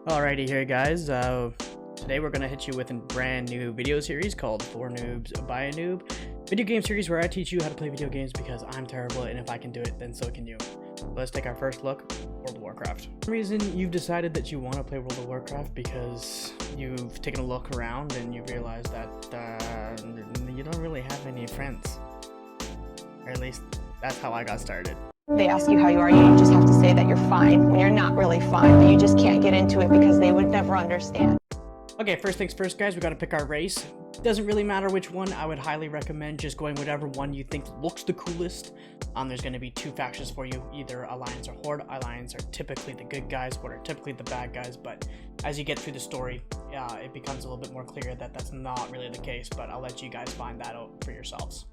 Alrighty here guys, today we're going to hit you with a brand new video series called For Noobs by a Noob. Video game series where I teach you how to play video games because I'm terrible and if I can do it, then so can you. Let's take our first look, World of Warcraft. For some reason you've decided that you want to play World of Warcraft because you've taken a look around and you realize that you don't really have any friends. Or at least that's how I got started. They ask you how you are, you just have to say that you're fine when you're not really fine, but you just can't get into it because they would never understand. Okay, first things first guys, we gotta pick our race. Doesn't really matter which one, I would highly recommend just going whatever one you think looks the coolest. There's gonna be two factions for you, either Alliance or Horde. Alliance are typically the good guys, Horde are typically the bad guys, but as you get through the story, it becomes a little bit more clear that that's not really the case, but I'll let you guys find that out for yourselves.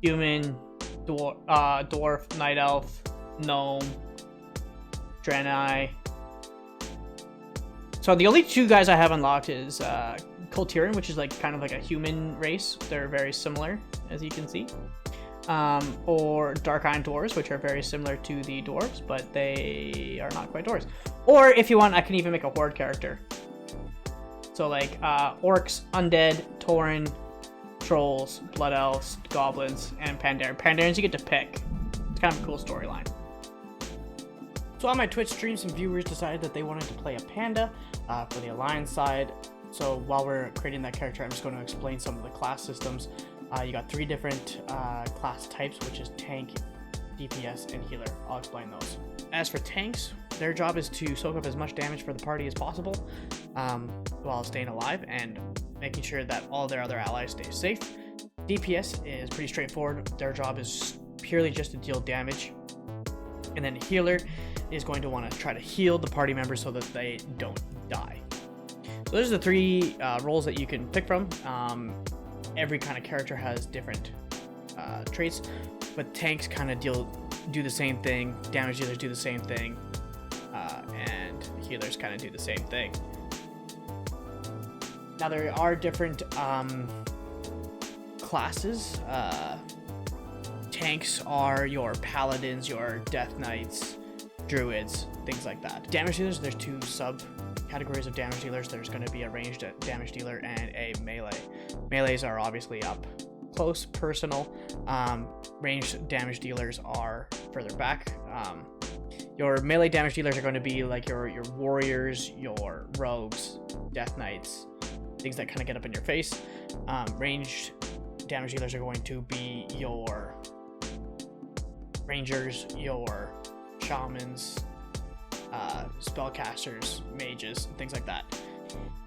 Human, dwarf, night elf, gnome, Draenei. So the only two guys I have unlocked is Kultiran, which is like kind of like a human race. They're very similar, as you can see. Or Dark Iron dwarves, which are very similar to the dwarves, but they are not quite dwarves. Or if you want, I can even make a horde character. So like orcs, undead, tauren, trolls, blood elves, goblins, and Pandarans you get to pick. It's kind of a cool storyline. So on my Twitch stream, some viewers decided that they wanted to play a panda for the Alliance side. So while we're creating that character, I'm just going to explain some of the class systems. You got three different class types, which is tank, DPS, and healer. I'll explain those. As for tanks, their job is to soak up as much damage for the party as possible while staying alive and making sure that all their other allies stay safe. DPS is pretty straightforward. Their job is purely just to deal damage. And then healer is going to want to try to heal the party members so that they don't die. So those are the three roles that you can pick from. Every kind of character has different traits, but tanks kind of do the same thing, damage dealers do the same thing, and healers kind of do the same thing. Now there are different classes. Tanks are your paladins, your death knights, druids, things like that. Damage dealers, there's two sub categories of damage dealers. There's going to be a ranged damage dealer and a melee. Melees are obviously up close, personal. Ranged damage dealers are further back. Your melee damage dealers are going to be like your warriors, your rogues, death knights, things that kind of get up in your face. Ranged damage dealers are going to be your rangers, your shamans, spellcasters, mages, things like that.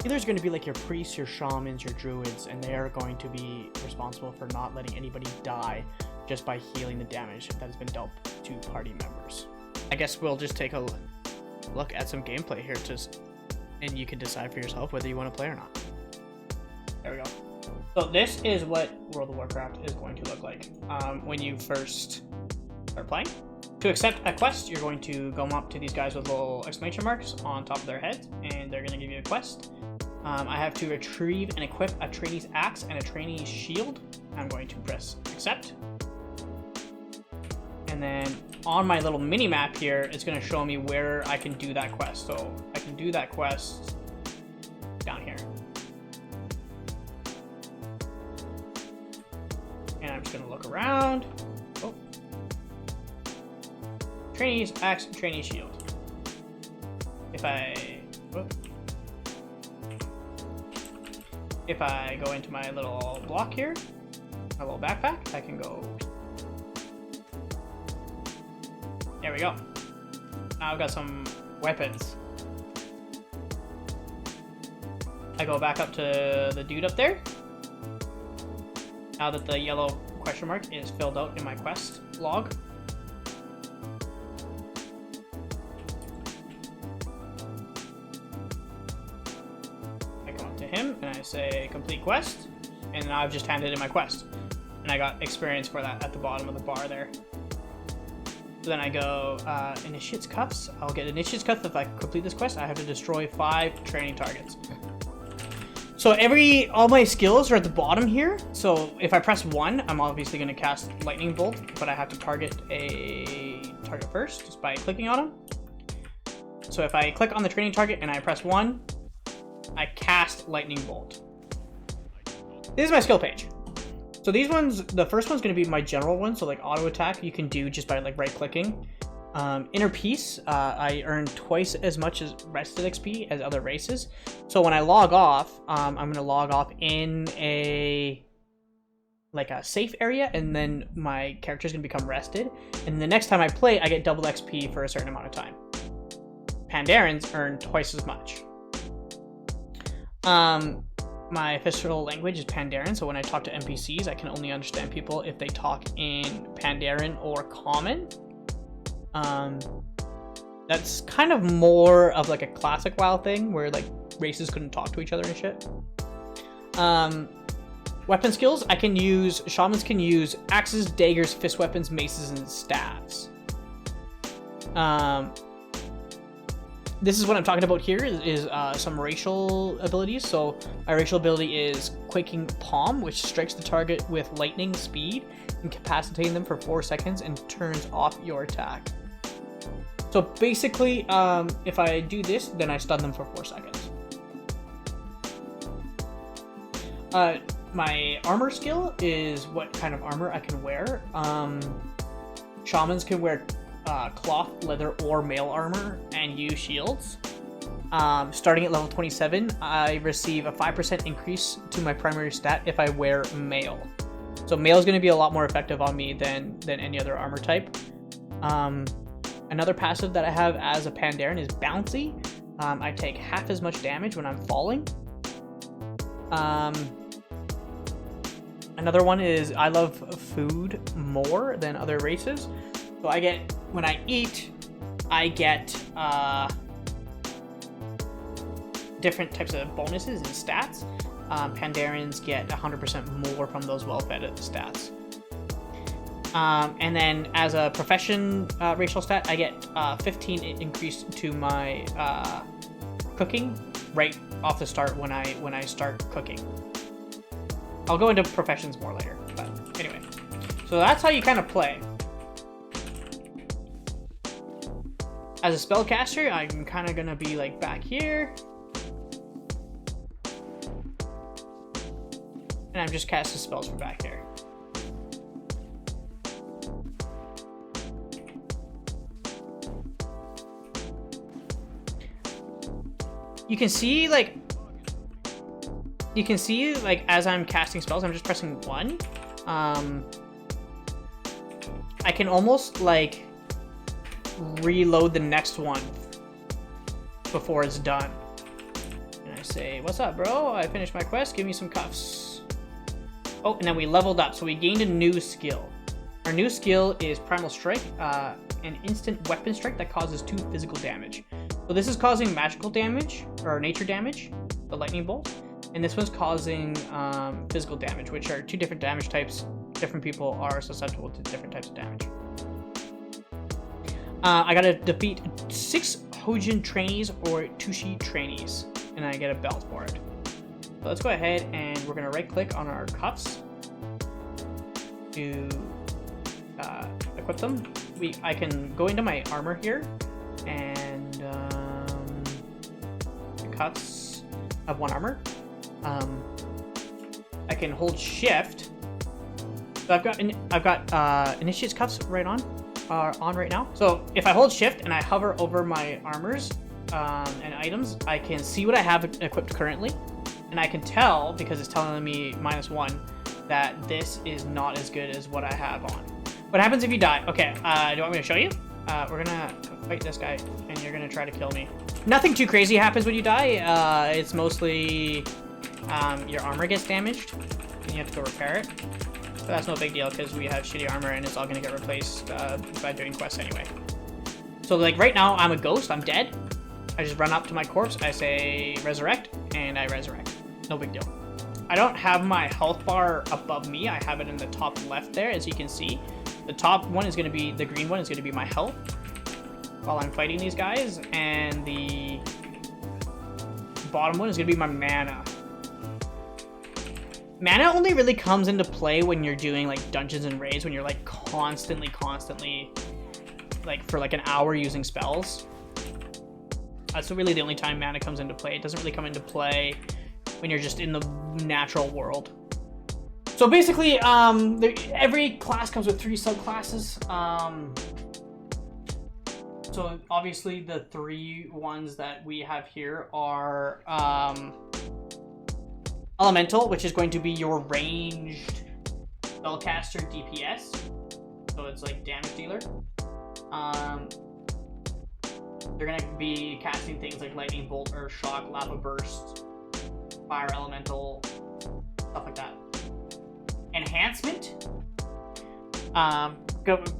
Healers are going to be like your priests, your shamans, your druids, and they are going to be responsible for not letting anybody die just by healing the damage that has been dealt to party members. I guess we'll just take a look at some gameplay here, and you can decide for yourself whether you want to play or not. There we go. So this is what World of Warcraft is going to look like when you first start playing. To accept a quest, you're going to go up to these guys with little exclamation marks on top of their heads, and they're going to give you a quest. I have to retrieve and equip a trainee's axe and a trainee's shield. I'm going to press accept. And then on my little mini map here, it's going to show me where I can do that quest. So I can do that quest down here. And I'm just going to look around. Oh. Trainee's axe, trainee shield. If I go into my little block here, my little backpack, I can go. There we go. Now I've got some weapons. I go back up to the dude up there. Now that the yellow question mark is filled out in my quest log. Him and I say complete quest, and now I've just handed in my quest and I got experience for that at the bottom of the bar there. So then I go initiate's cuffs. I'll get initiate's cuffs if I complete this quest. I have to destroy 5 training targets. So all my skills are at the bottom here. So if I press 1, I'm obviously going to cast lightning bolt, but I have to target a target first just by clicking on them. So if I click on the training target and I press 1, I cast Lightning Bolt. This is my skill page. So these ones, the first one's going to be my general one. So like auto attack, you can do just by like right clicking. Inner Peace, I earn twice as much as rested XP as other races. So when I log off, I'm going to log off in a safe area, and then my character's going to become rested. And the next time I play, I get double XP for a certain amount of time. Pandarans earn twice as much. My official language is Pandaren, so when I talk to NPCs, I can only understand people if they talk in Pandaren or Common. That's kind of more of like a classic WoW thing, where like races couldn't talk to each other and shit. Weapon skills, I can use, shamans can use axes, daggers, fist weapons, maces, and staves. This is what I'm talking about here is some racial abilities. So my racial ability is Quaking Palm, which strikes the target with lightning speed, incapacitating them for 4 seconds and turns off your attack. So basically, if I do this, then I stun them for 4 seconds. My armor skill is what kind of armor I can wear. Shamans can wear cloth, leather, or mail armor and use shields. Starting at level 27, I receive a 5% increase to my primary stat if I wear mail. So mail is going to be a lot more effective on me than any other armor type. Another passive that I have as a Pandaren is Bouncy. I take half as much damage when I'm falling. Another one is I love food more than other races. So I get, when I eat, I get different types of bonuses and stats. Pandarans get 100% more from those well-fed stats. And then as a profession racial stat, I get 15 increase to my cooking right off the start when I start cooking. I'll go into professions more later, but anyway. So that's how you kind of play. As a spellcaster, I'm kind of gonna be like back here. And I'm just casting spells from back here. You can see like as I'm casting spells, I'm just pressing 1. I can almost like reload the next one before it's done. And I say, what's up, bro? I finished my quest. Give me some cuffs. Oh, and then we leveled up. So we gained a new skill. Our new skill is Primal Strike, an instant weapon strike that causes 2 physical damage. So this is causing magical damage, or nature damage, the lightning bolt. And this one's causing physical damage, which are 2 different damage types. Different people are susceptible to different types of damage. I gotta defeat 6 Hojin trainees or Tushi trainees, and I get a belt for it. So let's go ahead and we're gonna right click on our cuffs to equip them. I can go into my armor here, and the cuffs have 1 armor. I can hold shift. So I've got initiate's cuffs right on right now. So if I hold shift and I hover over my armors and items, I can see what I have equipped currently, and I can tell, because it's telling me -1, that this is not as good as what I have on. What happens if you die? Okay, do you want me to show you? We're gonna fight this guy, and you're gonna try to kill me. Nothing too crazy happens when you die. It's mostly your armor gets damaged, and you have to go repair it. But that's no big deal, because we have shitty armor, and it's all gonna get replaced by doing quests anyway. So like right now, I'm a ghost. I'm dead. I just run up to my corpse. I say resurrect, and I resurrect. No big deal. I don't have my health bar above me. I have it in the top left there, as you can see. The top one is gonna be, the green one is gonna be my health while I'm fighting these guys, and the bottom one is gonna be my mana. Mana only really comes into play when you're doing like dungeons and raids, when you're like constantly, like for like an hour using spells. So really the only time mana comes into play. It doesn't really come into play when you're just in the natural world. So basically, every class comes with 3 subclasses. So obviously the 3 ones that we have here are Elemental, which is going to be your ranged spellcaster DPS. So it's like damage dealer. They're going to be casting things like Lightning Bolt, Earth Shock, Lava Burst, Fire Elemental, stuff like that. Enhancement.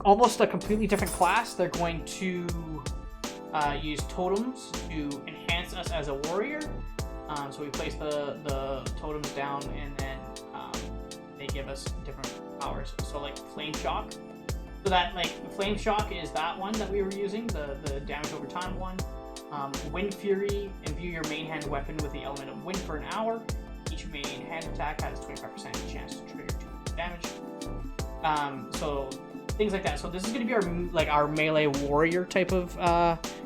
Almost a completely different class. They're going to use totems to enhance us as a warrior. So we place the totems down, and then they give us different powers. So like Flame Shock. So that like Flame Shock is that one that we were using, the damage over time one. Wind Fury, imbue your main hand weapon with the element of wind for an hour. Each main hand attack has 25% chance to trigger 2 damage. So things like that. So this is going to be our melee warrior type of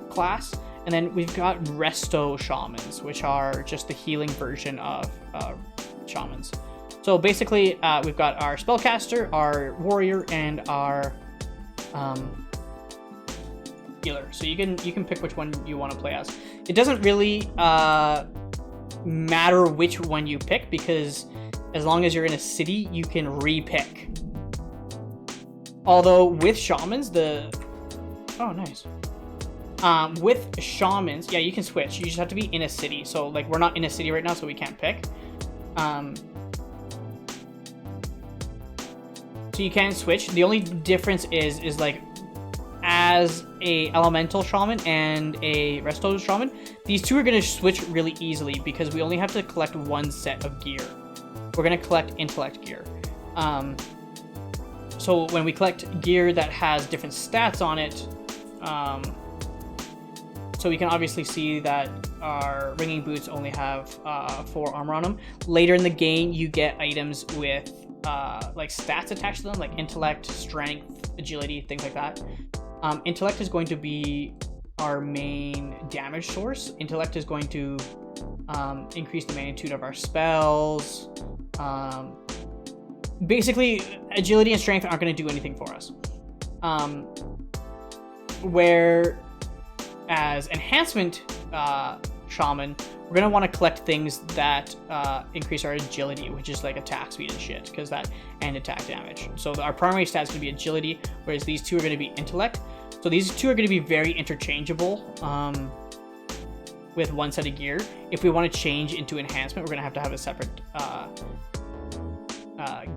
class. And then we've got Resto Shamans, which are just the healing version of Shamans. So basically, we've got our Spellcaster, our Warrior, and our Healer. So you can pick which one you want to play as. It doesn't really matter which one you pick, because as long as you're in a city, you can re-pick. Although with Shamans, oh nice. With Shamans, yeah, you can switch. You just have to be in a city. So like we're not in a city right now, so we can't pick. So you can switch. The only difference is like as a Elemental Shaman and a Resto Shaman, these 2 are going to switch really easily because we only have to collect 1 set of gear. We're going to collect Intellect gear. So when we collect gear that has different stats on it, so we can obviously see that our Ringing Boots only have 4 armor on them. Later in the game, you get items with like stats attached to them, like Intellect, Strength, Agility, things like that. Intellect is going to be our main damage source. Intellect is going to increase the magnitude of our spells. Basically, Agility and Strength aren't going to do anything for us. Whereas Enhancement Shaman, we're going to want to collect things that increase our Agility, which is like attack speed and shit, and attack damage. So our primary stat is going to be Agility, whereas these 2 are going to be Intellect. So these 2 are going to be very interchangeable with 1 set of gear. If we want to change into Enhancement, we're going to have a separate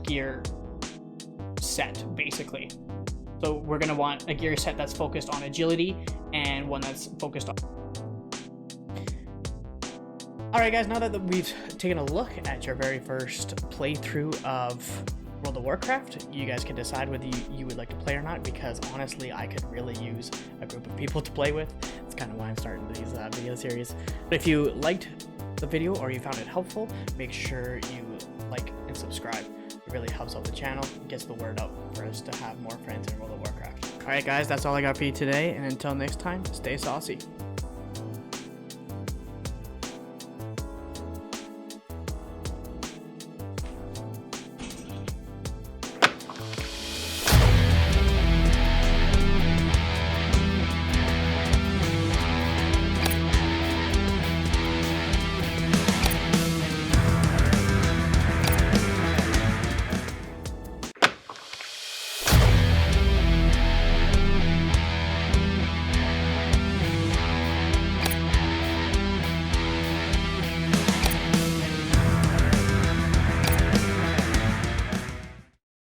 gear set, basically. So we're going to want a gear set that's focused on Agility and one that's focused on... Alright guys, now that we've taken a look at your very first playthrough of World of Warcraft, you guys can decide whether you would like to play or not, because honestly I could really use a group of people to play with. That's kind of why I'm starting these video series. But if you liked the video or you found it helpful, make sure you like and subscribe. It really helps out the channel, gets the word out for us to have more friends in World of Warcraft. Alright guys, that's all I got for you today, and until next time, stay saucy.